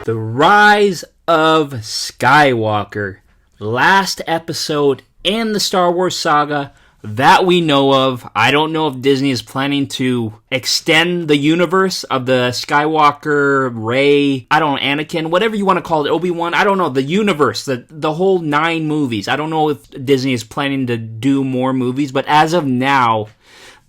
The Rise of Skywalker. Last episode in the Star Wars saga that we know of. I don't know if Disney is planning to extend the universe of the Skywalker, Rey, I don't know, Anakin, whatever you want to call it, Obi-Wan, I don't know, the universe, the whole 9 movies. I don't know if Disney is planning to do more movies, but as of now,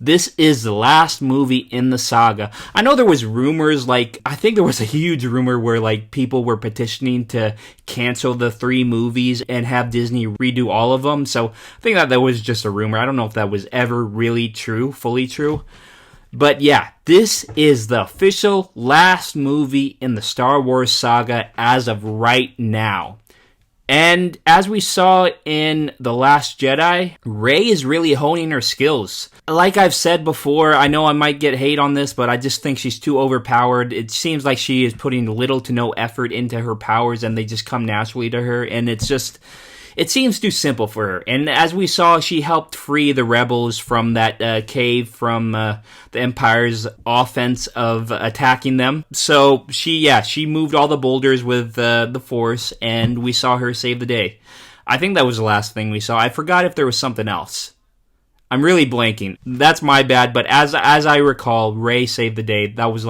this is the last movie in the saga. I know there was rumors, I think there was a huge rumor where, people were petitioning to cancel the 3 movies and have Disney redo all of them. So I think that was just a rumor. I don't know if that was ever really true, fully true. But yeah, this is the official last movie in the Star Wars saga as of right now. And as we saw in The Last Jedi, Rey is really honing her skills. Like I've said before, I know I might get hate on this, but I just think she's too overpowered. It seems like she is putting little to no effort into her powers and they just come naturally to her. And it seems too simple for her. And as we saw, she helped free the rebels from that cave from the Empire's offense of attacking them. So she moved all the boulders with the Force, and we saw her save the day. I think that was the last thing we saw. I forgot if there was something else. I'm really blanking. That's my bad, but as I recall, Rey saved the day. That was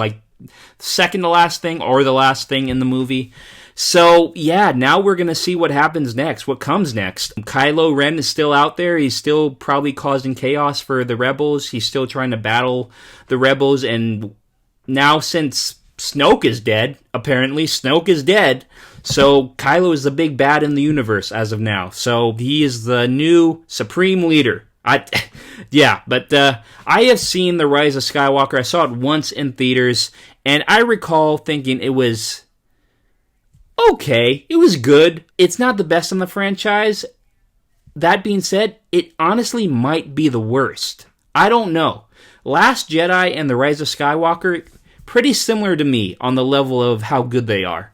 second to last thing or the last thing in the movie. So, yeah, now we're going to see what happens next, what comes next. Kylo Ren is still out there. He's still probably causing chaos for the rebels. He's still trying to battle the rebels. And now since Snoke is dead, apparently, Snoke is dead. So Kylo is the big bad in the universe as of now. So he is the new supreme leader. I have seen The Rise of Skywalker. I saw it once in theaters. And I recall thinking it was okay, it was good. It's not the best in the franchise. That being said, it honestly might be the worst. I don't know. Last Jedi and The Rise of Skywalker, pretty similar to me on the level of how good they are.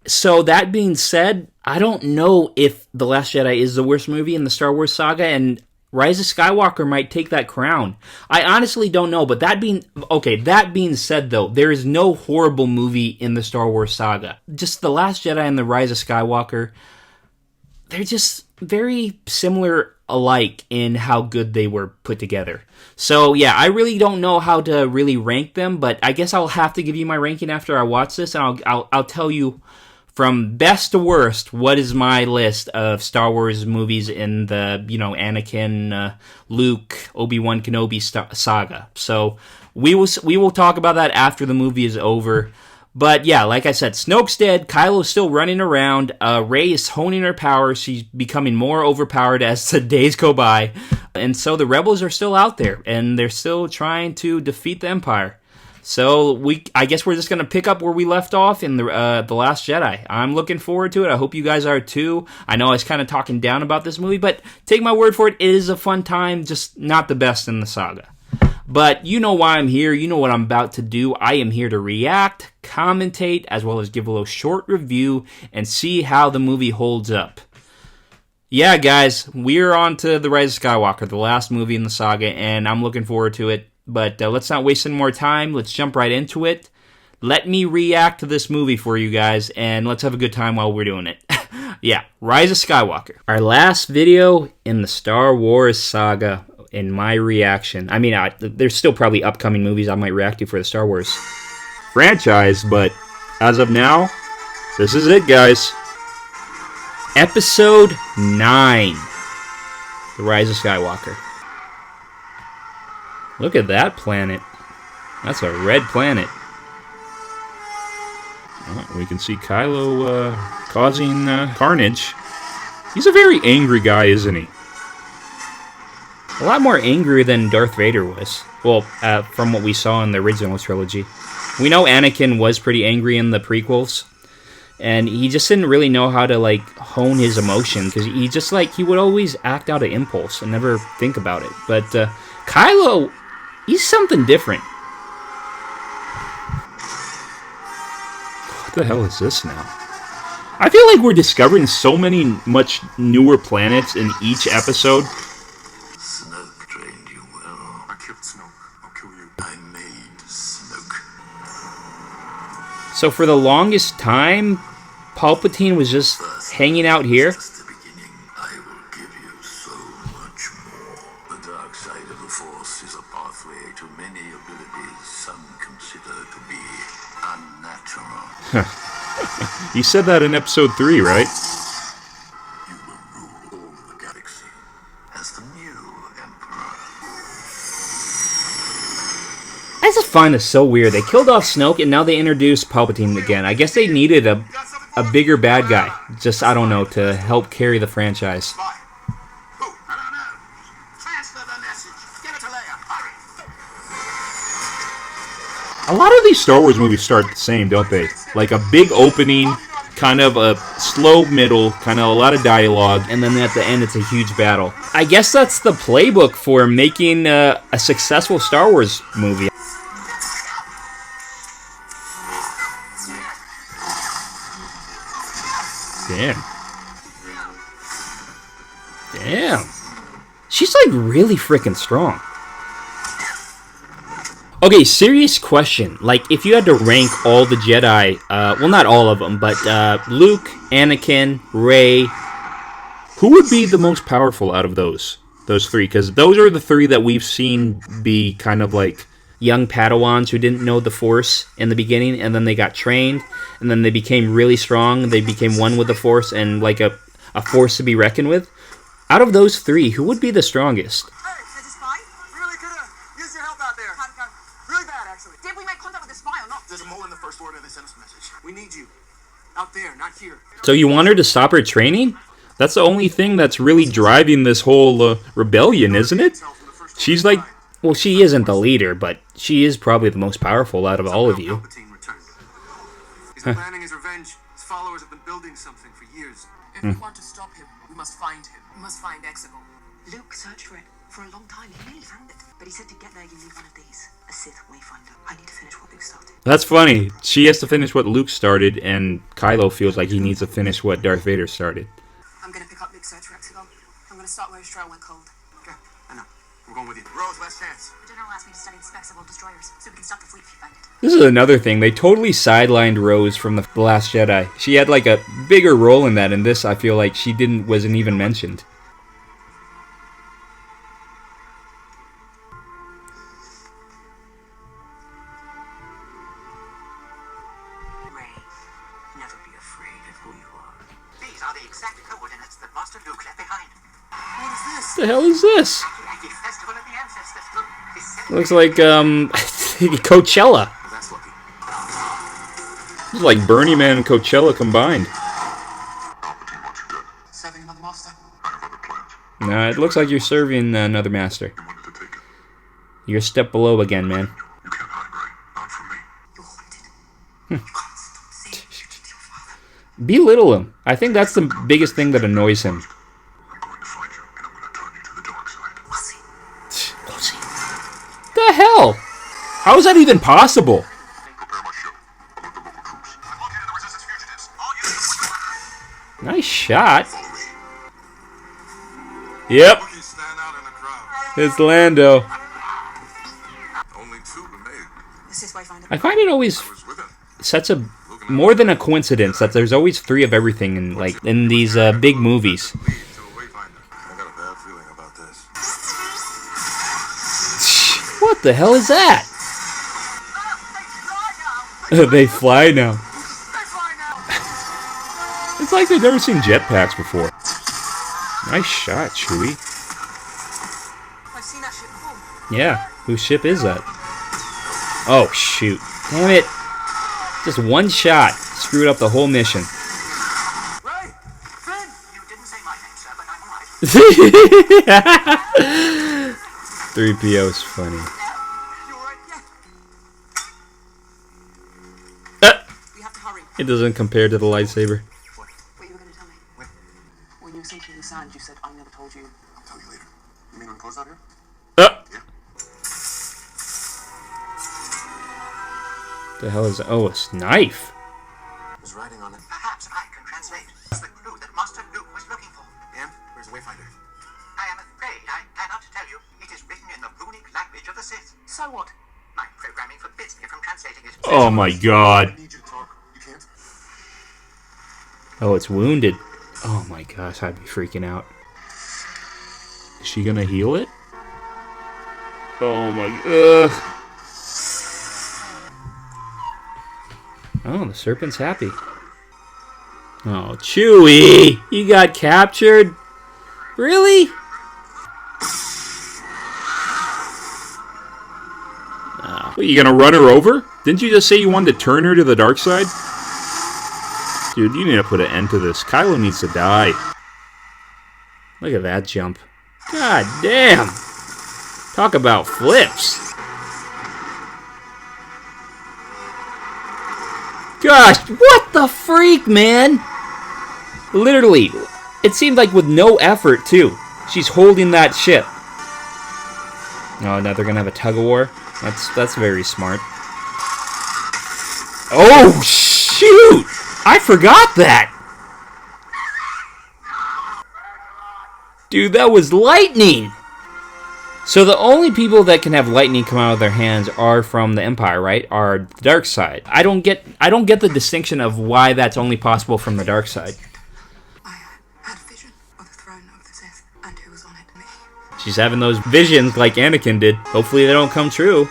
So that being said, I don't know if The Last Jedi is the worst movie in the Star Wars saga, and Rise of Skywalker might take that crown. I honestly don't know, but that being said though, there is no horrible movie in the Star Wars saga. Just The Last Jedi and The Rise of Skywalker, they're just very similar alike in how good they were put together. So yeah, I really don't know how to really rank them, but I guess I'll have to give you my ranking after I watch this, and I'll tell you from best to worst, what is my list of Star Wars movies in the, Anakin, Luke, Obi-Wan Kenobi saga. So we will talk about that after the movie is over. But yeah, like I said, Snoke's dead, Kylo's still running around, Rey is honing her powers, she's becoming more overpowered as the days go by, and so the rebels are still out there, and they're still trying to defeat the Empire. So I guess we're just going to pick up where we left off in the Last Jedi. I'm looking forward to it. I hope you guys are too. I know I was kind of talking down about this movie, but take my word for it, it is a fun time, just not the best in the saga. But you know why I'm here. You know what I'm about to do. I am here to react, commentate, as well as give a little short review and see how the movie holds up. Yeah, guys, we're on to The Rise of Skywalker, the last movie in the saga, and I'm looking forward to it. But let's not waste any more time. Let's jump right into it. Let me react to this movie for you guys, and let's have a good time while we're doing it. Yeah, Rise of Skywalker. Our last video in the Star Wars saga, in my reaction. I mean, there's still probably upcoming movies I might react to for the Star Wars franchise, but as of now, this is it, guys. Episode 9. The Rise of Skywalker. Look at that planet. That's a red planet. Oh, we can see Kylo causing carnage. He's a very angry guy, isn't he? A lot more angry than Darth Vader was. Well, from what we saw in the original trilogy. We know Anakin was pretty angry in the prequels. And he just didn't really know how to, hone his emotion. Because he would always act out of impulse and never think about it. But Kylo, he's something different. What the hell is this now? I feel like we're discovering so many much newer planets in each episode. Snoke trained you well. I killed Snoke. I'll kill you. I made Snoke. So for the longest time, Palpatine was just hanging out here? Just the beginning. I will give you so much more. The dark side of the Force is a pathway to many abilities some consider to be unnatural. You said that in episode 3, right? You will rule all the galaxy as the new Emperor. I just find this so weird. They killed off Snoke, and now they introduced Palpatine again. I guess they needed a bigger bad guy. Just, I don't know, to help carry the franchise. A lot of these Star Wars movies start the same, don't they? Like a big opening, kind of a slow middle, kind of a lot of dialogue, and then at the end it's a huge battle. I guess that's the playbook for making a successful Star Wars movie. Damn. Damn. She's like really freaking strong. Okay, serious question. Like, if you had to rank all the Jedi, well, not all of them, but Luke, Anakin, Rey, who would be the most powerful out of those three? Because those are the three that we've seen be kind of like young Padawans who didn't know the Force in the beginning, and then they got trained, and then they became really strong. They became one with the Force and like a force to be reckoned with. Out of those three, who would be the strongest? There's a mole in the first order they sent us a message. We need you. Out there, not here. So you want her to stop her training? That's the only thing that's really driving this whole rebellion, isn't it? She's like, well, she isn't the leader, but she is probably the most powerful out of all of you. He's planning his revenge. His followers have been building something for years. If we want to stop him, we must find him. We must find Exegol. Luke searched for it for a long time. He nearly found it. But he said to get there, you need one of these. A Sith Wayfinder. I need to finish what Luke started. That's funny. She has to finish what Luke started, and Kylo feels like he needs to finish what Darth Vader started. I'm going to pick up Luke's search for Exegol. I'm going to start where his trail went cold. Okay, I know. We're going with you. Rose, last chance. The General asked me to study the specs of old destroyers, so we can stop the fleet if you find it. This is another thing. They totally sidelined Rose from The Last Jedi. She had like a bigger role in that. In this, I feel like she wasn't even mentioned. Rey, never be afraid of who you are. These are the exact coordinates that Master Luke left behind. What is this? What the hell is this? Festival of the Ancestors. Looks like Coachella. That's lucky. It's like Burning Man and Coachella combined. Serving another master? Nah, it looks like you're serving another master. You're a step below again, man. You can't hide, Rey. Not from me. You're haunted. You can't stop saying you should your father. Belittle him. I think that's the biggest thing that annoys him. I'm going to find you, and I'm going to turn you to the dark side. We'll see. We'll see. The hell? How is that even possible? Prepare my ship. Alert the local troops. I've located the resistance fugitives. All units. Nice shot. Follow me. Yep, Rookies stand out in the crowd. it's Lando. Only two remain. The Sith Wayfinder. I find it always I was with him. such a more than a coincidence that there's always three of everything in these big movies. Lead to a Wayfinder. I got a bad feeling about this. What the hell is that? They fly now. It's like they've never seen jetpacks before. Nice shot, Chewie. I've seen that ship before. Yeah, whose ship is that? Oh, shoot. Damn it. Just one shot screwed up the whole mission. Rey! Finn! You didn't say my name, sir, but I'm alright. 3PO's funny. You alright? Yeah. We have to hurry. It doesn't compare to the lightsaber. What you were going to tell me? When you were sinking in the sand, you said, I never told you. I'll tell you later. You mean when close out here? The hell is... Oh, a knife. Who's writing on it? Perhaps I can translate. It's the clue that Master Luke was looking for. And where's the Wayfinder? I am afraid I cannot tell you. It is written in the runic language of the Sith. So what? My programming forbids me from translating it. Oh my god. I need you to talk can't. Oh, it's wounded. Oh my gosh, I'd be freaking out. Is she gonna heal it? Oh my... Oh, the serpent's happy. Oh, Chewie! You got captured? Really? What, you gonna run her over? Didn't you just say you wanted to turn her to the dark side? Dude, you need to put an end to this. Kylo needs to die. Look at that jump. God damn! Talk about flips. Gosh, what the freak, man? Literally, it seemed like with no effort, too. She's holding that ship. Oh, now they're gonna have a tug-of-war? That's very smart. Oh, shoot! I forgot that! Dude, that was lightning! So the only people that can have lightning come out of their hands are from the Empire, right? Are the dark side. I don't get the distinction of why that's only possible from the dark side. I had a vision of the throne of the Sith and who was on it. Me. She's having those visions like Anakin did. Hopefully they don't come true.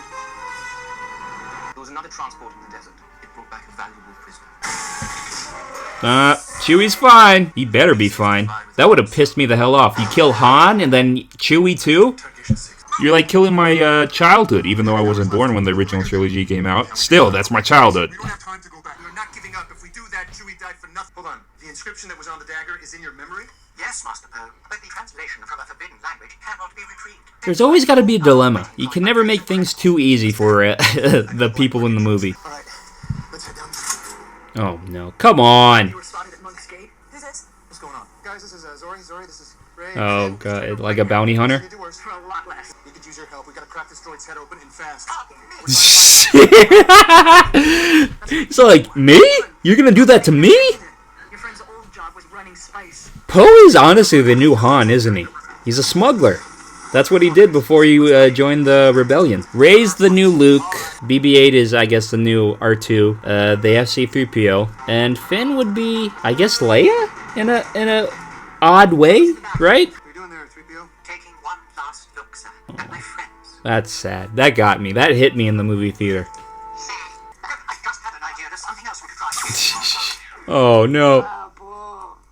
There was another transport in the desert. It brought back a valuable prisoner. Chewie's fine. He better be fine. That would have pissed me the hell off. You kill Han and then Chewie too? You're like killing my childhood, even though I wasn't born when the original trilogy came out. Still, that's my childhood. We don't have time to go back. We're not giving up. If we do that, Chewie died for nothing. Hold on. The inscription that was on the dagger is in your memory? Yes, Master Poe, but the translation from a forbidden language cannot be retrieved. There's always got to be a dilemma. You can never make things too easy for the people in the movie. All right. Let's head down. Oh, no. Come on. You were spotted at Monk's Gate. Who's this? What's going on? Guys, this is Zori. Zori, this is Ray. Oh, God. Like a bounty hunter? You do worse. For a lot less. We could use your help. We gotta crack this droid's head open and fast. So, like, me? You're gonna do that to me? Your friend's old job was running spice. Poe is honestly the new Han, isn't he? He's a smuggler. That's what he did before he joined the rebellion. Rey's the new Luke. BB-8 is, I guess, the new R2. They have C-3PO. And Finn would be, I guess, Leia? In a odd way, right? What are you doing there, 3PO? Taking one last look, sir, at my friends. That's sad. That got me. That hit me in the movie theater. I've just had an idea. There's something else we could try. Oh, no.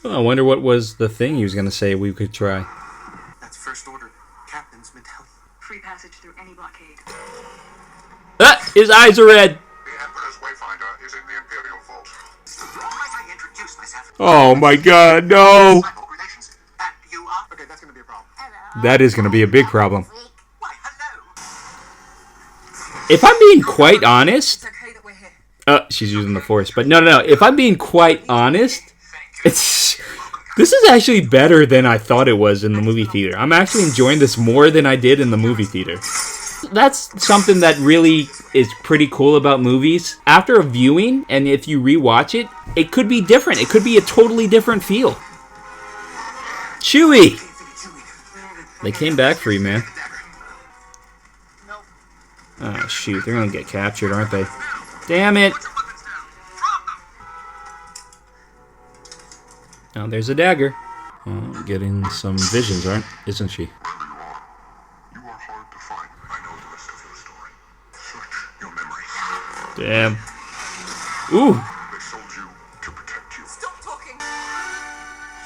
Oh, I wonder what was the thing he was going to say we could try. That's First Order. Captain's medallion. free passage through any blockade. Ah, his eyes are red. The Emperor's Wayfinder is in the Imperial Vault. Might I introduce myself? Oh, my God, no. My relations. And you are? Okay, that's gonna be a problem. That is going to be a big problem. Why, hello. If I'm being quite honest... It's okay that we're here. She's using the Force. But no. If I'm being quite honest, this is actually better than I thought it was in the movie theater. I'm actually enjoying this more than I did in the movie theater. That's something that really is pretty cool about movies. After a viewing, and if you rewatch it, it could be different. It could be a totally different feel. Chewie! They came back for you, man. Oh, shoot. They're gonna get captured, aren't they? Damn it! Oh, there's a dagger. Oh, getting some visions, isn't she? You are hard to find. I know the rest of your story. Search your memories. Damn. Ooh! They sold you to protect you. Stop talking!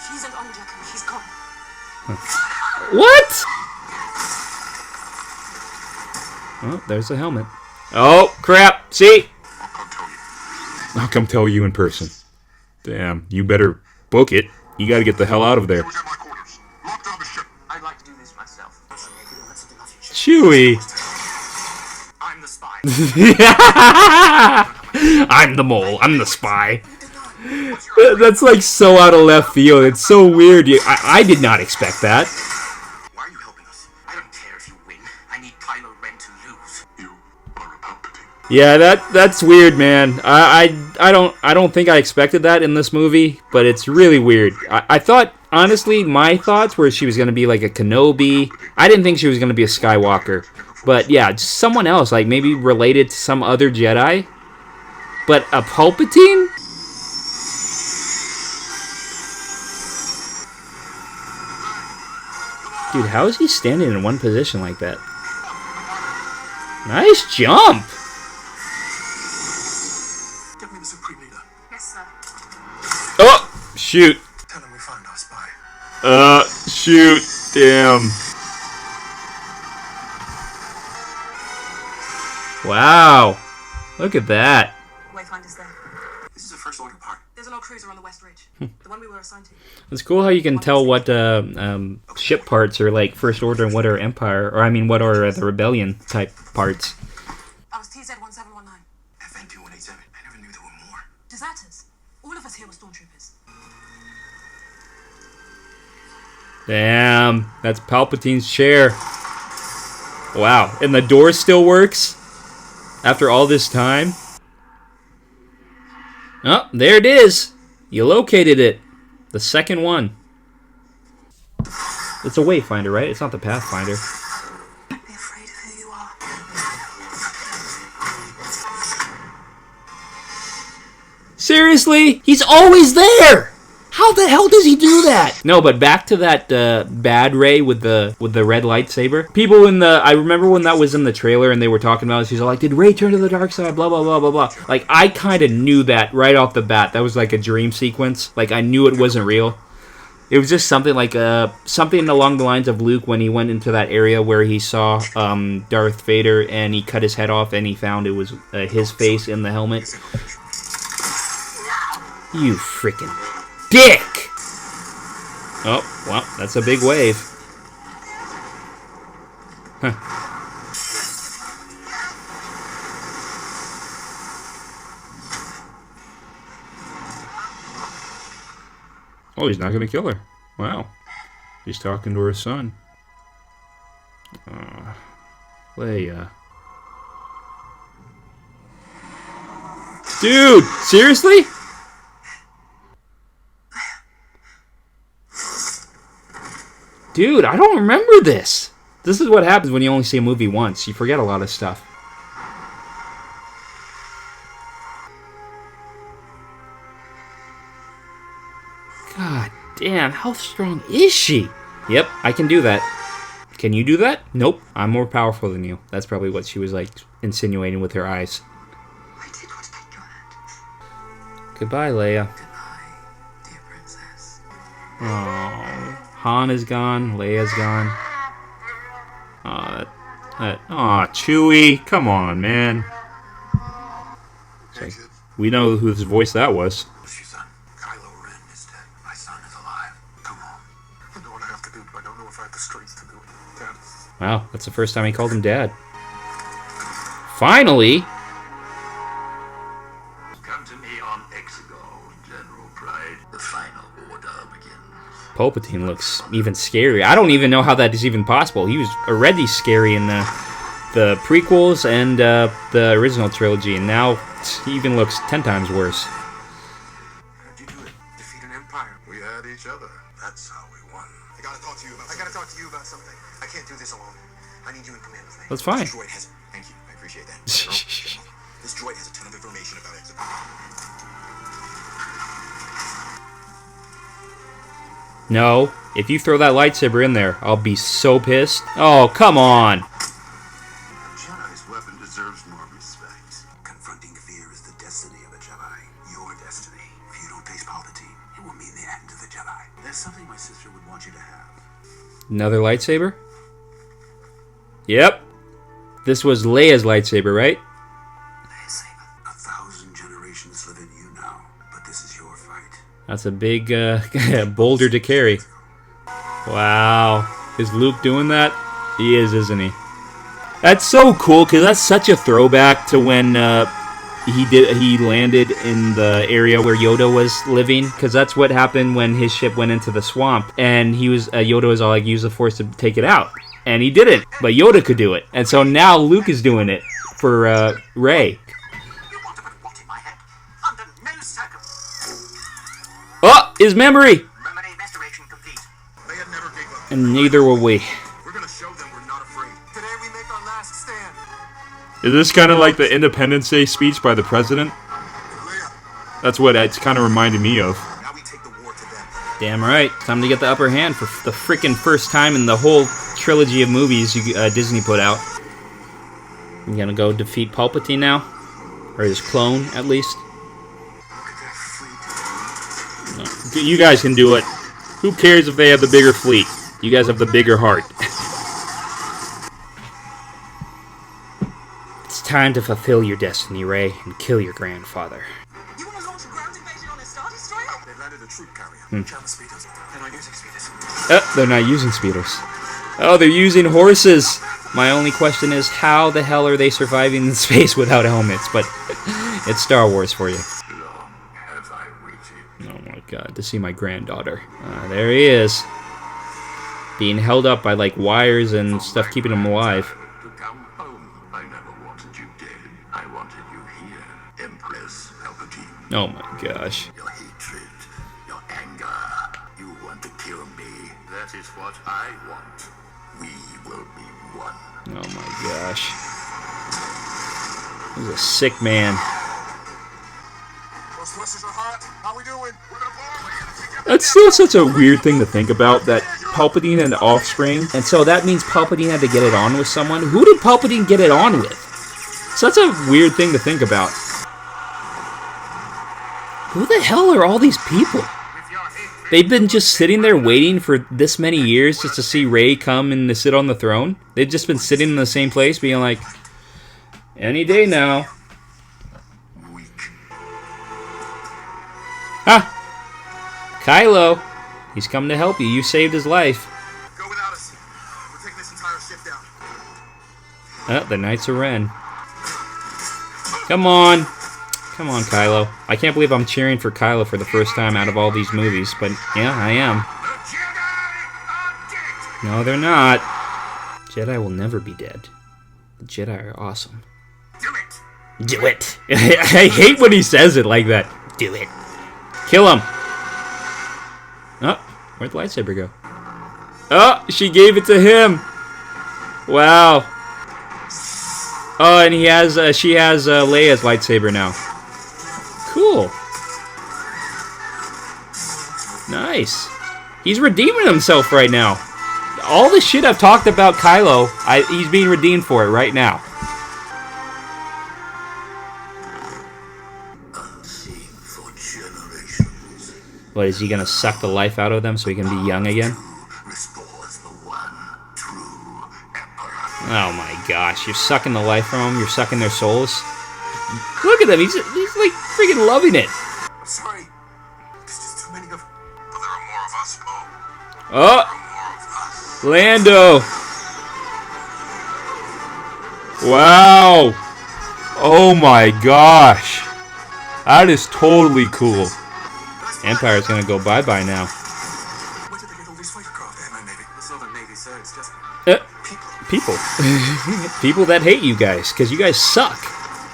She isn't on Jakku. She's gone. What? Oh, there's a helmet. Oh, crap. See? I'll come tell you. I'll come tell you in person. Damn, you better book it. You gotta get the hell out of there. He was in my quarters. Lock down the ship. I'd like to do this myself. Chewie. I'm the spy. I'm the mole. I'm the spy. That's like so out of left field. It's so weird. I did not expect that. Why are you helping us? I don't care if you win. I need Kylo Ren to lose. You are a Palpatine. Yeah, that's weird, man. I don't think I expected that in this movie, but it's really weird. I thought, honestly, my thoughts were she was gonna be like a Kenobi. I didn't think she was gonna be a Skywalker. But yeah, just someone else, like maybe related to some other Jedi. But a Palpatine? Dude, how is he standing in one position like that? Nice jump! Get me the Supreme Leader. Yes, sir. Oh! Shoot. Tell him we found our spy. Shoot. Damn. Wow. Look at that. Wayfinder's there. This is a first order part. There's an old cruiser on the West Ridge. The one we were assigned to. It's cool how you can tell what ship parts are like First Order and what are Empire, or I mean what are the Rebellion type parts. I was TZ-1719. FN-2187. I never knew there were more. Deserters. All of us here were stormtroopers. Damn, that's Palpatine's chair. Wow, and the door still works after all this time. Oh, there it is. You located it. The second one. It's a Wayfinder, right? It's not the Pathfinder. Don't be afraid of who you are. Seriously? He's always there! How the hell does he do that? No, but back to that bad Rey with the red lightsaber. People in the... I remember when that was in the trailer and they were talking about it. She's like, did Rey turn to the dark side? Blah, blah, blah, blah, blah. Like, I kind of knew that right off the bat. That was like a dream sequence. Like, I knew it wasn't real. It was just something like... something along the lines of Luke when he went into that area where he saw Darth Vader and he cut his head off and he found it was his face in the helmet. You freaking... dick! Oh, well, that's a big wave. Huh. Oh, he's not gonna kill her. Wow. He's talking to her son. Leia. Dude, seriously? Dude, I don't remember this. This is what happens when you only see a movie once. You forget a lot of stuff. God damn, how strong is she? Yep, I can do that. Can you do that? Nope, I'm more powerful than you. That's probably what she was like insinuating with her eyes. I did want to take your hand. Goodbye, Leia. Goodbye, dear princess. Oh, Han is gone. Leia's gone. Aw, Chewie. Come on, man. Hey, kid. We know whose voice that was. What's your son? Kylo Ren is dead. My son is alive. Come on. I know what I have to do, but I don't know if I have the strength to do it. Dad. Wow, that's the first time he called him Dad. Finally! Come to me on Exegol, General Pride. The final order begins. Palpatine looks even scary. I don't even know how that is even possible. He was already scary in the prequels and the original trilogy, and now he even looks 10 times worse. How'd you do it? Defeat an empire. We had each other. That's how we won. I gotta talk to you about something. I can't do this alone. I need you in command with me. That's fine. This droid has... Thank you. I appreciate that. This droid has a ton of information about it. No, if you throw that lightsaber in there, I'll be so pissed. Oh, come on! A Jedi's weapon deserves more respect. Confronting fear is the destiny of a Jedi. Your destiny. If you don't face Palpatine, it will mean the end of the Jedi. There's something my sister would want you to have. Another lightsaber? Yep. This was Leia's lightsaber, right? 1,000 generations live in you now, but this is your fight. That's a big boulder to carry. Wow. Is Luke doing that? He is, isn't he? That's so cool, because that's such a throwback to when he landed in the area where Yoda was living, because that's what happened when his ship went into the swamp, and Yoda was all like, use the Force to take it out. And he didn't, but Yoda could do it. And so now Luke is doing it for Rey. You want to put what in my head? Under no circumstances. Oh, his memory! Memory restoration complete. They had never gave up. And neither will we. We're gonna show them we're not afraid. Today we make our last stand. Is this kind of like the Independence Day speech by the president? Leia, That's what it's kind of reminded me of. Now we take the war to them. Damn right. Time to get the upper hand for the freaking first time in the whole trilogy of movies Disney put out. You gonna go defeat Palpatine now? Or his clone, at least? No. You guys can do it. Who cares if they have the bigger fleet? You guys have the bigger heart. It's time to fulfill your destiny, Rey, and kill your grandfather. You want to launch a ground invasion on a Star Destroyer? They landed a troop carrier. Jam the speeders. They're not using speeders. They're not using speeders. Oh, they're using horses. My only question is, how the hell are they surviving in space without helmets? But it's Star Wars for you. Long have I waited. Oh my god, to see my granddaughter. There he is. Being held up by, like, wires and stuff keeping him alive. To come home. I never wanted you dead. I wanted you here. Empress Palpatine. Oh my gosh. Your hatred, your anger. You want to kill me. That is what I want. We will be one. Oh my gosh. He's a sick man. Those thrusters are hot. How we doing? That's still such a weird thing to think about, that Palpatine had offspring, and so that means Palpatine had to get it on with someone. Who did Palpatine get it on with? Such a weird thing to think about. Who the hell are all these people? They've been just sitting there waiting for this many years just to see Rey come and to sit on the throne. They've just been sitting in the same place being like, any day now. Weak. Ah! Kylo! He's come to help you. You saved his life. Go without us. We're taking this entire ship down. Oh, the Knights of Ren. Come on! Come on, Kylo. I can't believe I'm cheering for Kylo for the first time out of all these movies, but yeah, I am. No, they're not. Jedi will never be dead. The Jedi are awesome. Do it. Do it! I hate when he says it like that. Do it. Kill him! Oh, where'd the lightsaber go? Oh, she gave it to him! Wow. Oh, and she has Leia's lightsaber now. Cool. Nice. He's redeeming himself right now. All the shit I've talked about Kylo, he's being redeemed for it right now. Unseen for generations. What, is he gonna suck the life out of them so he can be young again? Restores the one true emperor. Oh my gosh, you're sucking the life from them, you're sucking their souls. Look at him, he's like freaking loving it. I'm sorry. There's just too many of them. But there are more of us, Bo. Oh, More of us. Lando. Wow. Oh my gosh. That is totally cool. Empire's gonna go bye-bye now. Where did they get all these fighter craft? They're my Navy. This other Navy, sir. It's just People. People that hate you guys, because you guys suck.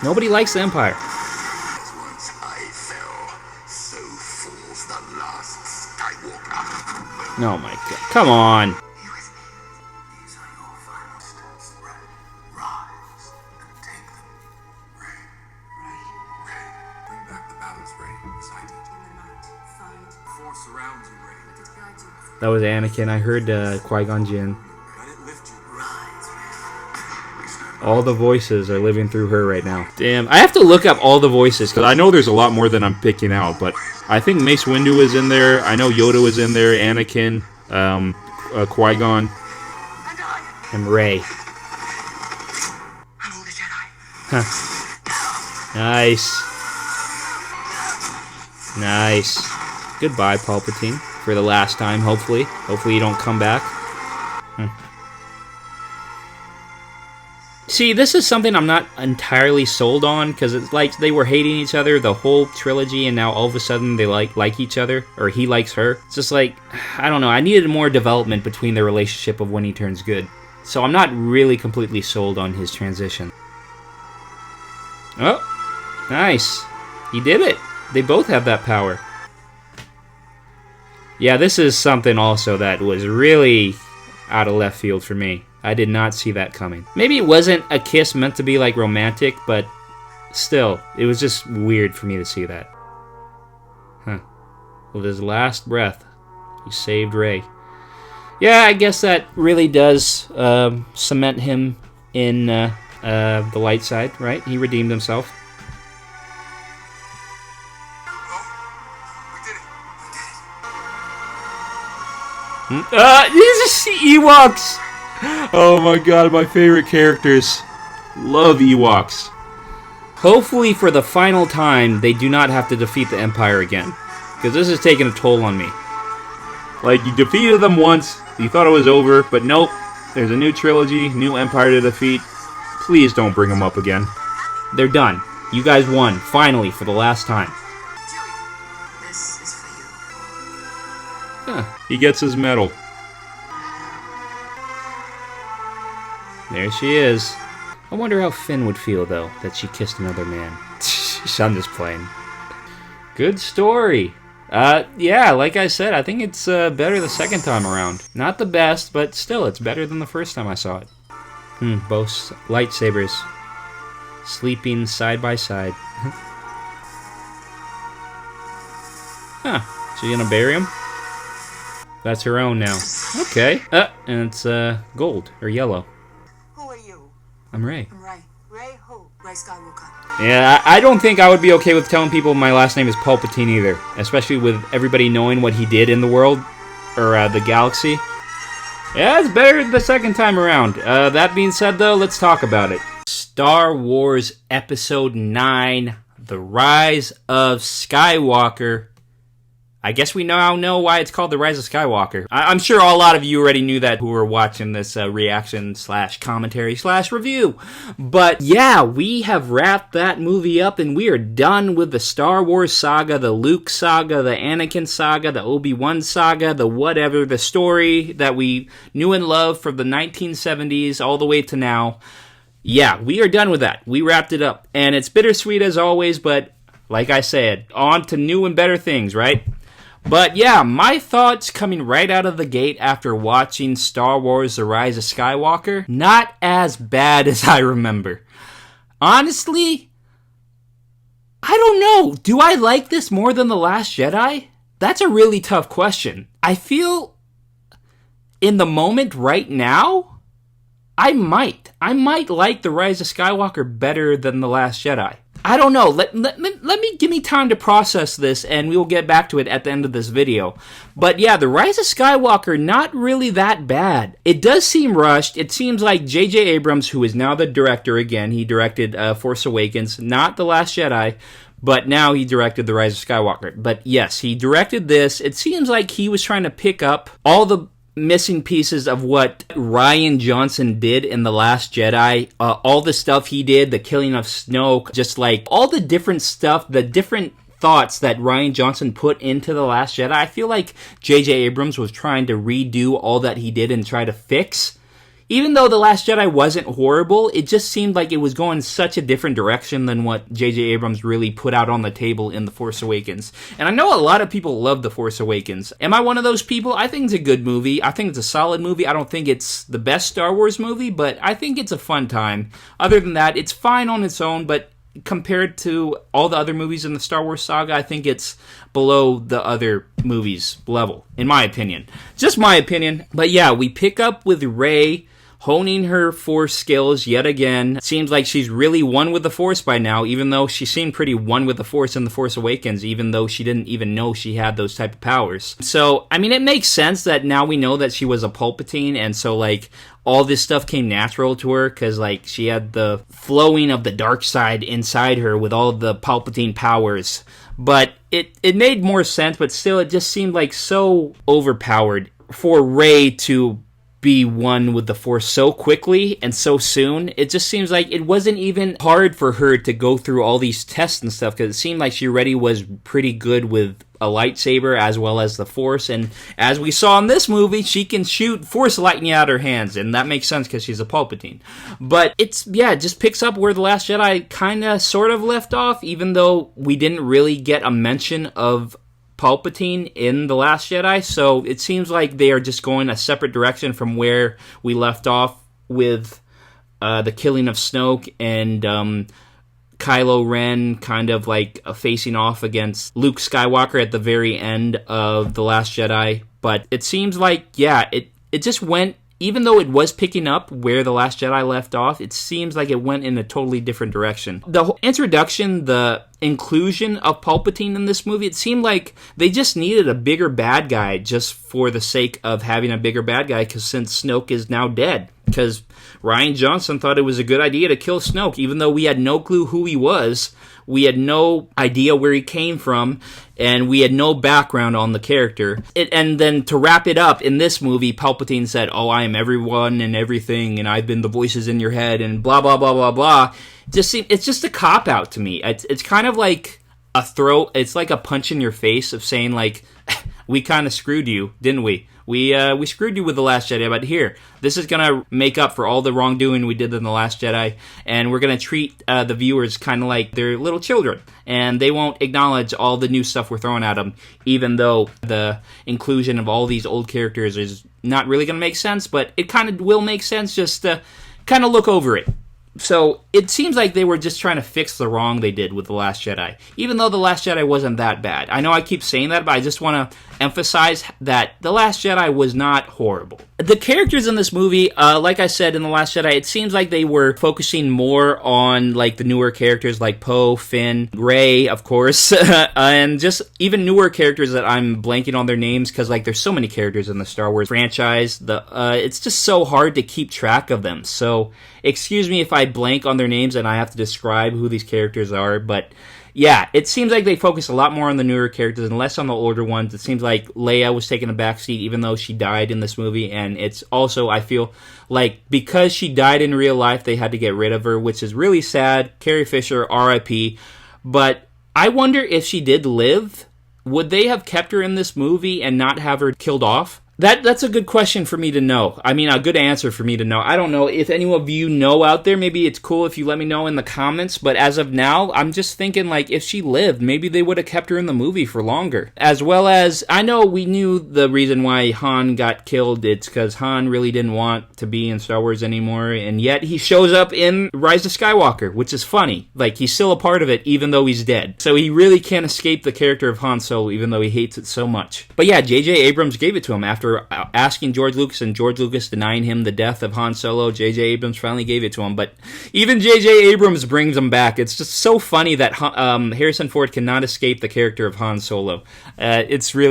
Nobody likes the Empire. Once I fell, so falls the last Skywalker. Oh my god. Come on. Be with me. These are your final steps. Rise and take them. Ray. Bring back the balance, Ray. Beside you. Force surrounds you, Ray. That was Anakin. I heard Qui-Gon Jinn. Let it lift you. All the voices are living through her right now. Damn, I have to look up all the voices, because I know there's a lot more than I'm picking out, but I think Mace Windu is in there, I know Yoda was in there, Anakin, Qui-Gon, and Rey. I'm all the Jedi. Huh. Nice. Nice. Goodbye, Palpatine, for the last time, hopefully. Hopefully you don't come back. See, this is something I'm not entirely sold on, because it's like they were hating each other the whole trilogy, and now all of a sudden they like each other, or he likes her. It's just like, I don't know, I needed more development between their relationship of when he turns good. So I'm not really completely sold on his transition. Oh, nice. He did it. They both have that power. Yeah, this is something also that was really out of left field for me. I did not see that coming. Maybe it wasn't a kiss meant to be like romantic, but still, it was just weird for me to see that. Huh. With his last breath, He saved Rey. Yeah, I guess that really does cement him in the light side, right? He redeemed himself. These are Ewoks! Oh my god, my favorite characters. Love Ewoks. Hopefully for the final time, they do not have to defeat the Empire again. Because this is taking a toll on me. Like, you defeated them once, you thought it was over, but nope. There's a new trilogy, new Empire to defeat. Please don't bring them up again. They're done. You guys won, finally, for the last time. Chewie, this is for you. Huh. He gets his medal. There she is. I wonder how Finn would feel, though, that she kissed another man. I'm just playing. Good story. Yeah, like I said, I think it's better the second time around. Not the best, but still, it's better than the first time I saw it. Both lightsabers. Sleeping side by side. Huh. She gonna bury him? That's her own now. Okay. And it's gold, or yellow. Who are you? I'm Rey. I'm Rey. Rey who? Rey Skywalker. Yeah, I don't think I would be okay with telling people my last name is Palpatine either. Especially with everybody knowing what he did in the world, or the galaxy. Yeah, it's better the second time around. That being said, though, let's talk about it. Star Wars Episode 9, The Rise of Skywalker. I guess we now know why it's called The Rise of Skywalker. I'm sure a lot of you already knew that who were watching this reaction / commentary / review. But yeah, we have wrapped that movie up and we are done with the Star Wars saga, the Luke saga, the Anakin saga, the Obi-Wan saga, the whatever, the story that we knew and loved from the 1970s all the way to now. Yeah, we are done with that. We wrapped it up. And it's bittersweet as always, but like I said, on to new and better things, right? But yeah, my thoughts coming right out of the gate after watching Star Wars The Rise of Skywalker, not as bad as I remember. Honestly, I don't know. Do I like this more than The Last Jedi? That's a really tough question. I feel in the moment right now, I might like The Rise of Skywalker better than The Last Jedi. I don't know. Give me time to process this, and we will get back to it at the end of this video. But yeah, The Rise of Skywalker, not really that bad. It does seem rushed. It seems like JJ Abrams, who is now the director again, he directed Force Awakens, not The Last Jedi, but now he directed The Rise of Skywalker. But yes, he directed this. It seems like he was trying to pick up all the missing pieces of what Rian Johnson did in The Last Jedi, all the stuff he did, the killing of Snoke, just like all the different stuff, the different thoughts that Rian Johnson put into The Last Jedi. I feel like JJ Abrams was trying to redo all that he did and try to fix. Even though The Last Jedi wasn't horrible, it just seemed like it was going such a different direction than what J.J. Abrams really put out on the table in The Force Awakens. And I know a lot of people love The Force Awakens. Am I one of those people? I think it's a good movie. I think it's a solid movie. I don't think it's the best Star Wars movie, but I think it's a fun time. Other than that, it's fine on its own, but compared to all the other movies in the Star Wars saga, I think it's below the other movies level, in my opinion. Just my opinion. But yeah, we pick up with Rey honing her Force skills yet again. Seems like she's really one with the Force by now, even though she seemed pretty one with the Force in The Force Awakens, even though she didn't even know she had those type of powers. So, I mean, it makes sense that now we know that she was a Palpatine, and so, like, all this stuff came natural to her, because, like, she had the flowing of the dark side inside her with all the Palpatine powers. But it made more sense, but still, it just seemed like so overpowered for Rey to be one with the Force so quickly and so soon. It just seems like it wasn't even hard for her to go through all these tests and stuff, because it seemed like she already was pretty good with a lightsaber as well as the Force, and as we saw in this movie, she can shoot Force lightning out her hands, and that makes sense because she's a Palpatine. But it just picks up where The Last Jedi kinda sort of left off, even though we didn't really get a mention of Palpatine in The Last Jedi, so it seems like they are just going a separate direction from where we left off with the killing of Snoke and Kylo Ren kind of like facing off against Luke Skywalker at the very end of The Last Jedi. But it seems like, yeah, it just went, even though it was picking up where The Last Jedi left off, it seems like it went in a totally different direction. The whole introduction, the inclusion of Palpatine in this movie, it seemed like they just needed a bigger bad guy just for the sake of having a bigger bad guy, because since Snoke is now dead. Because Rian Johnson thought it was a good idea to kill Snoke, even though we had no clue who he was. We had no idea where he came from, and we had no background on the character. And then to wrap it up, in this movie, Palpatine said, "Oh, I am everyone and everything, and I've been the voices in your head," and blah, blah, blah, blah, blah. It's just a cop-out to me. It's kind of like it's like a punch in your face of saying, like, we kind of screwed you, didn't we? We screwed you with The Last Jedi, but here, this is going to make up for all the wrongdoing we did in The Last Jedi, and we're going to treat the viewers kind of like they're little children, and they won't acknowledge all the new stuff we're throwing at them, even though the inclusion of all these old characters is not really going to make sense, but it kind of will make sense just to kind of look over it. So it seems like they were just trying to fix the wrong they did with The Last Jedi, even though The Last Jedi wasn't that bad. I know I keep saying that, but I just want to emphasize that The Last Jedi was not horrible. The characters in this movie, like I said in The Last Jedi, it seems like they were focusing more on like the newer characters like Poe, Finn, Rey, of course, and just even newer characters that I'm blanking on their names because like there's so many characters in the Star Wars franchise. It's just so hard to keep track of them. So excuse me if I blank on their names and I have to describe who these characters are, but yeah, it seems like they focus a lot more on the newer characters and less on the older ones. It seems like Leia was taking a backseat even though she died in this movie, and it's also, I feel like, because she died in real life, they had to get rid of her, which is really sad. Carrie Fisher, R.I.P. But I wonder if she did live, would they have kept her in this movie and not have her killed off? That's a good question for me to know. I mean, a good answer for me to know. I don't know if any of you know out there. Maybe it's cool if you let me know in the comments. But as of now, I'm just thinking, like, if she lived, maybe they would have kept her in the movie for longer. As well as, I know we knew the reason why Han got killed. It's because Han really didn't want to be in Star Wars anymore. And yet he shows up in Rise of Skywalker, which is funny. Like, he's still a part of it, even though he's dead. So he really can't escape the character of Han Solo, even though he hates it so much. But yeah, JJ Abrams gave it to him after asking George Lucas and George Lucas denying him the death of Han Solo. JJ Abrams finally gave it to him, but even JJ Abrams brings him back. It's just so funny that Harrison Ford cannot escape the character of Han Solo. It's an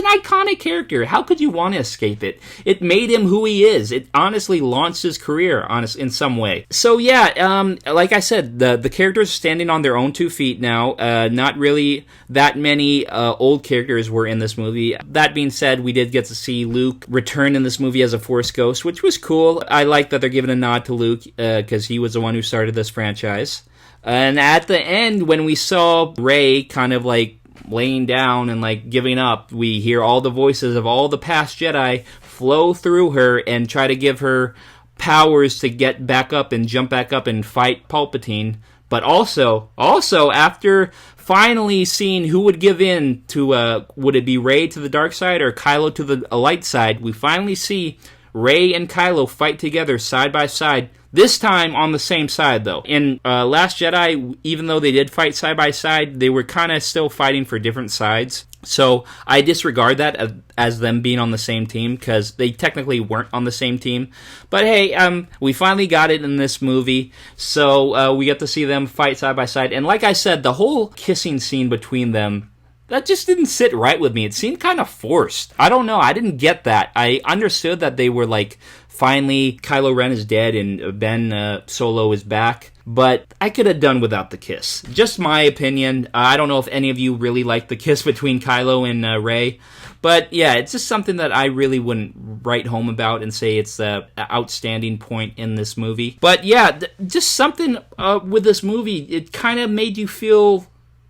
iconic character. How could you want to escape it? It made him who he is. It honestly launched his career in some way. So yeah, like I said, the characters are standing on their own 2 feet now. Not really that many old characters were in this movie. That being said, we did get to see Luke return in this movie as a Force ghost, which was cool. I like that they're giving a nod to Luke because he was the one who started this franchise. And at the end, when we saw Rey kind of like laying down and like giving up, we hear all the voices of all the past Jedi flow through her and try to give her powers to get back up and jump back up and fight Palpatine. But also after finally seeing who would give in to, would it be Rey to the dark side or Kylo to the light side, we finally see Rey and Kylo fight together side by side, this time on the same side though. In Last Jedi, even though they did fight side by side, they were kind of still fighting for different sides. So I disregard that as them being on the same team because they technically weren't on the same team. But hey, we finally got it in this movie, so we get to see them fight side by side. And like I said, the whole kissing scene between them, that just didn't sit right with me. It seemed kind of forced. I don't know. I didn't get that. I understood that they were like, finally, Kylo Ren is dead and Ben Solo is back. But I could have done without the kiss. Just my opinion. I don't know if any of you really like the kiss between Kylo and Rey. But yeah, it's just something that I really wouldn't write home about and say it's an outstanding point in this movie. But yeah, just something with this movie, it kind of made you feel...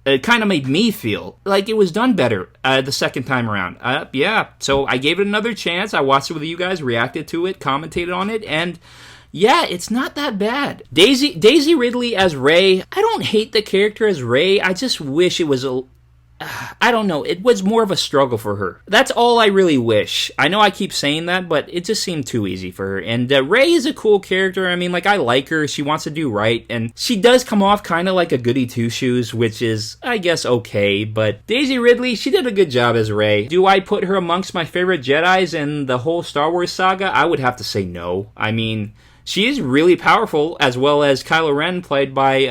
It kind of made me feel like it was done better the second time around. Yeah, so I gave it another chance. I watched it with you guys, reacted to it, commentated on it, and yeah, it's not that bad. Daisy Ridley as Rey, I don't hate the character as Rey. I just wish it was I don't know, it was more of a struggle for her. That's all I really wish. I know I keep saying that, but it just seemed too easy for her. And Rey is a cool character. I mean, like, I like her. She wants to do right, and she does come off kind of like a goody two-shoes, which is, I guess, okay. But Daisy Ridley, she did a good job as Rey. Do I put her amongst my favorite Jedis in the whole Star Wars saga? I would have to say no. I mean, she is really powerful, as well as Kylo Ren, played by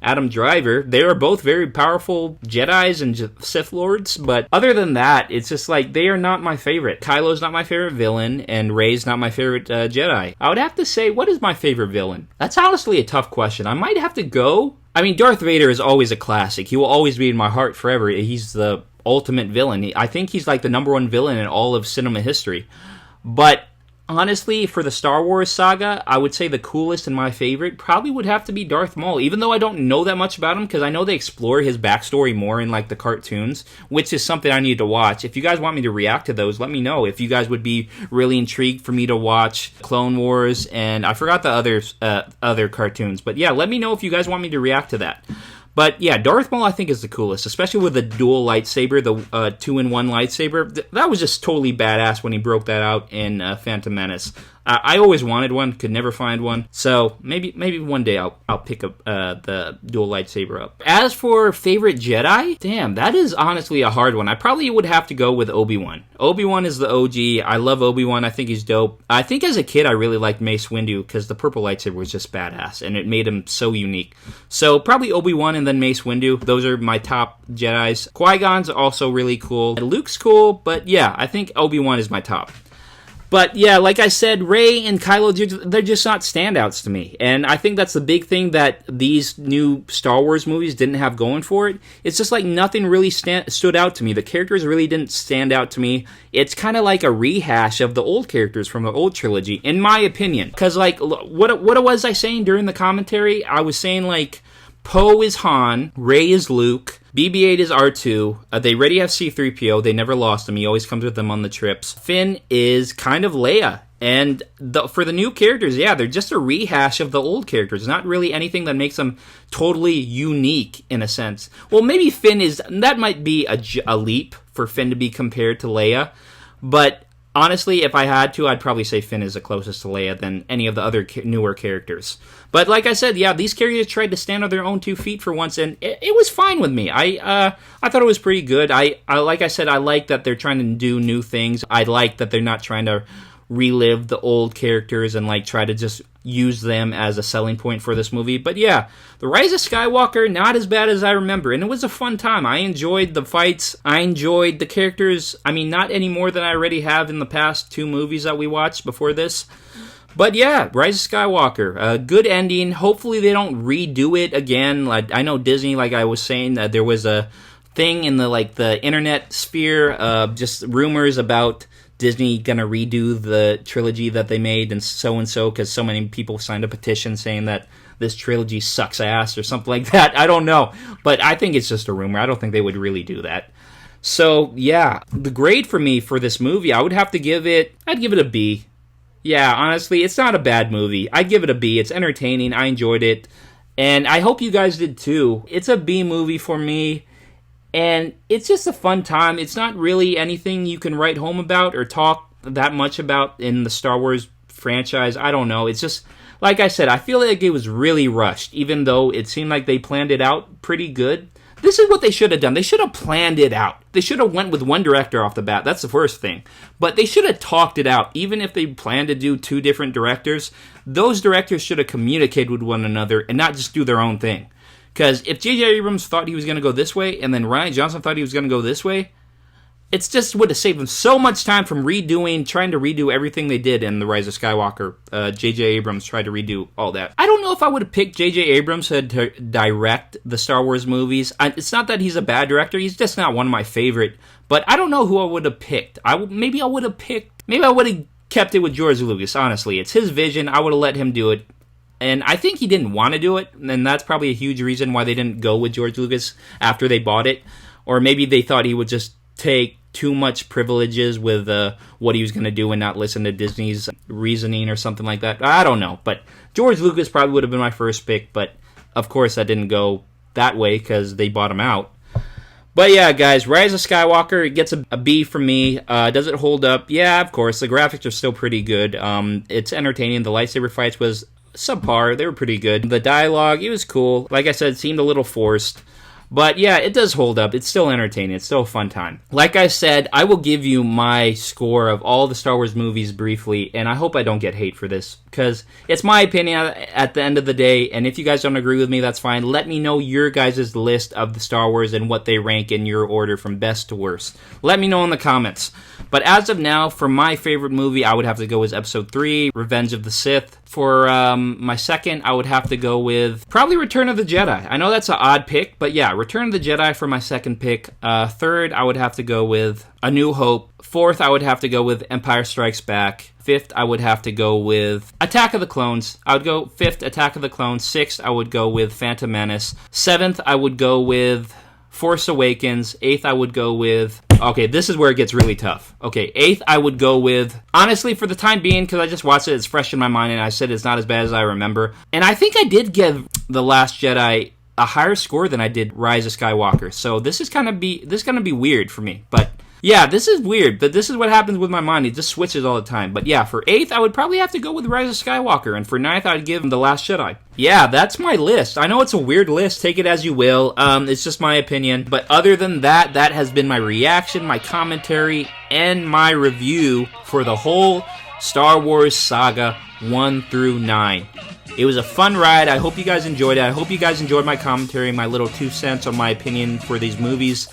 Adam Driver. They are both very powerful Jedis and Sith Lords, but other than that, it's just like, they are not my favorite. Kylo's not my favorite villain, and Rey's not my favorite Jedi. I would have to say, what is my favorite villain? That's honestly a tough question. I might have to go... I mean, Darth Vader is always a classic. He will always be in my heart forever. He's the ultimate villain. I think he's like the #1 villain in all of cinema history. But honestly, for the Star Wars saga, I would say the coolest and my favorite probably would have to be Darth Maul, even though I don't know that much about him, because I know they explore his backstory more in, like, the cartoons, which is something I need to watch. If you guys want me to react to those, let me know. If you guys would be really intrigued for me to watch Clone Wars, and I forgot the other cartoons, but yeah, let me know if you guys want me to react to that. But yeah, Darth Maul I think is the coolest, especially with the dual lightsaber, the 2-in-1 lightsaber. That was just totally badass when he broke that out in Phantom Menace. I always wanted one, could never find one. So maybe one day I'll pick up the dual lightsaber up. As for favorite Jedi, damn, that is honestly a hard one. I probably would have to go with Obi-Wan. Obi-Wan is the OG. I love Obi-Wan. I think he's dope. I think as a kid I really liked Mace Windu because the purple lightsaber was just badass and it made him so unique. So probably Obi-Wan and then Mace Windu. Those are my top Jedis. Qui-Gon's also really cool. Luke's cool, but yeah, I think Obi-Wan is my top. But yeah, like I said, Rey and Kylo, they're just not standouts to me. And I think that's the big thing that these new Star Wars movies didn't have going for it. It's just like nothing really stood out to me. The characters really didn't stand out to me. It's kind of like a rehash of the old characters from the old trilogy, in my opinion. Because, like, what was I saying during the commentary? I was saying, like, Poe is Han, Rey is Luke, BB-8 is R2, they already have C-3PO, they never lost him, he always comes with them on the trips. Finn is kind of Leia, and for the new characters, yeah, they're just a rehash of the old characters, not really anything that makes them totally unique, in a sense. Well, maybe Finn is, that might be a leap for Finn to be compared to Leia, but honestly, if I had to, I'd probably say Finn is the closest to Leia than any of the other newer characters. But like I said, yeah, these characters tried to stand on their own 2 feet for once, and it was fine with me. I thought it was pretty good. I like I said, I like that they're trying to do new things. I like that they're not trying to relive the old characters and like try to just use them as a selling point for this movie. But yeah, The Rise of Skywalker, not as bad as I remember, and it was a fun time. I enjoyed the fights. I enjoyed the characters. I mean, not any more than I already have in the past 2 movies that we watched before this. But yeah, Rise of Skywalker, a good ending. Hopefully they don't redo it again. Like, I know Disney, like I was saying, that there was a thing in the internet sphere, just rumors about Disney gonna redo the trilogy that they made and so, because so many people signed a petition saying that this trilogy sucks ass or something like that. I don't know, but I think it's just a rumor. I don't think they would really do that. So yeah, the grade for me for this movie, I'd give it a B. Yeah, honestly, it's not a bad movie. I'd give it a B. It's entertaining. I enjoyed it, and I hope you guys did too. It's a B movie for me. And it's just a fun time. It's not really anything you can write home about or talk that much about in the Star Wars franchise. I don't know. It's just, like I said, I feel like it was really rushed, even though it seemed like they planned it out pretty good. This is what they should have done. They should have planned it out. They should have went with one director off the bat. That's the first thing. But they should have talked it out. Even if they planned to do 2 different directors, those directors should have communicated with one another and not just do their own thing. Because if JJ Abrams thought he was going to go this way, and then Rian Johnson thought he was going to go this way, it's just would have saved them so much time from trying to redo everything they did in The Rise of Skywalker. JJ Abrams tried to redo all that. I don't know if I would have picked JJ Abrams to direct the Star Wars movies. It's not that he's a bad director, he's just not one of my favorite. But I don't know who I would have picked. Maybe I would have kept it with George Lucas, honestly. It's his vision, I would have let him do it. And I think he didn't want to do it, and that's probably a huge reason why they didn't go with George Lucas after they bought it. Or maybe they thought he would just take too much privileges with what he was going to do and not listen to Disney's reasoning or something like that. I don't know, but George Lucas probably would have been my first pick, but of course that didn't go that way because they bought him out. But yeah, guys, Rise of Skywalker, it gets a B from me. Does it hold up? Yeah, of course. The graphics are still pretty good. It's entertaining. The lightsaber fights was subpar. They were pretty good. The dialogue, it was cool. Like I said, it seemed a little forced. But yeah, it does hold up. It's still entertaining. It's still a fun time. Like I said, I will give you my score of all the Star Wars movies briefly, and I hope I don't get hate for this, because it's my opinion at the end of the day, and if you guys don't agree with me, that's fine. Let me know your guys' list of the Star Wars and what they rank in your order from best to worst. Let me know in the comments. But as of now, for my favorite movie, I would have to go with Episode 3, Revenge of the Sith. For my second, I would have to go with probably Return of the Jedi. I know that's an odd pick, but yeah, Return of the Jedi for my second pick. Third, I would have to go with A New Hope. Fourth, I would have to go with Empire Strikes Back. Fifth, I would have to go with Attack of the Clones. I would go fifth, Attack of the Clones. Sixth, I would go with Phantom Menace. Seventh, I would go with Force Awakens. Eighth, I would go with... Okay, this is where it gets really tough. Okay, eighth, I would go with... Honestly, for the time being, because I just watched it, it's fresh in my mind, and I said it's not as bad as I remember. And I think I did give The Last Jedi a higher score than I did Rise of Skywalker. So this is gonna be weird for me. But yeah, this is weird. But this is what happens with my mind. It just switches all the time. But yeah, for eighth, I would probably have to go with Rise of Skywalker. And for ninth, I'd give The Last Jedi. Yeah, that's my list. I know it's a weird list. Take it as you will. It's just my opinion. But other than that, that has been my reaction, my commentary, and my review for the whole Star Wars saga 1 through 9. It was a fun ride. I hope you guys enjoyed it. I hope you guys enjoyed my commentary, my little 2 cents on my opinion for these movies.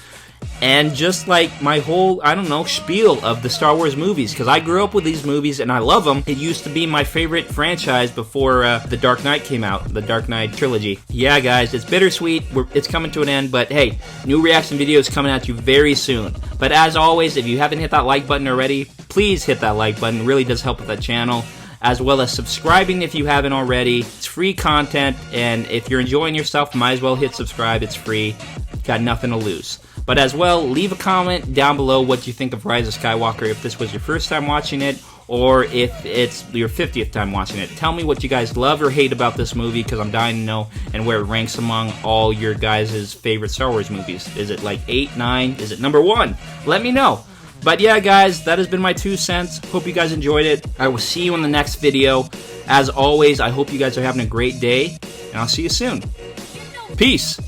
And just like my whole, I don't know, spiel of the Star Wars movies, because I grew up with these movies and I love them. It used to be my favorite franchise before The Dark Knight came out, the Dark Knight trilogy. Yeah, guys, it's bittersweet. It's coming to an end, but hey, new reaction videos coming at you very soon. But as always, if you haven't hit that like button already, please hit that like button. It really does help with the channel, as well as subscribing if you haven't already. It's free content, and if you're enjoying yourself, might as well hit subscribe. It's free. Got nothing to lose. But as well, leave a comment down below what you think of Rise of Skywalker, if this was your first time watching it, or if it's your 50th time watching it. Tell me what you guys love or hate about this movie, because I'm dying to know, and where it ranks among all your guys' favorite Star Wars movies. Is it like 8, 9? Is it number 1? Let me know. But yeah, guys, that has been my 2 cents. Hope you guys enjoyed it. I will see you in the next video. As always, I hope you guys are having a great day, and I'll see you soon. Peace.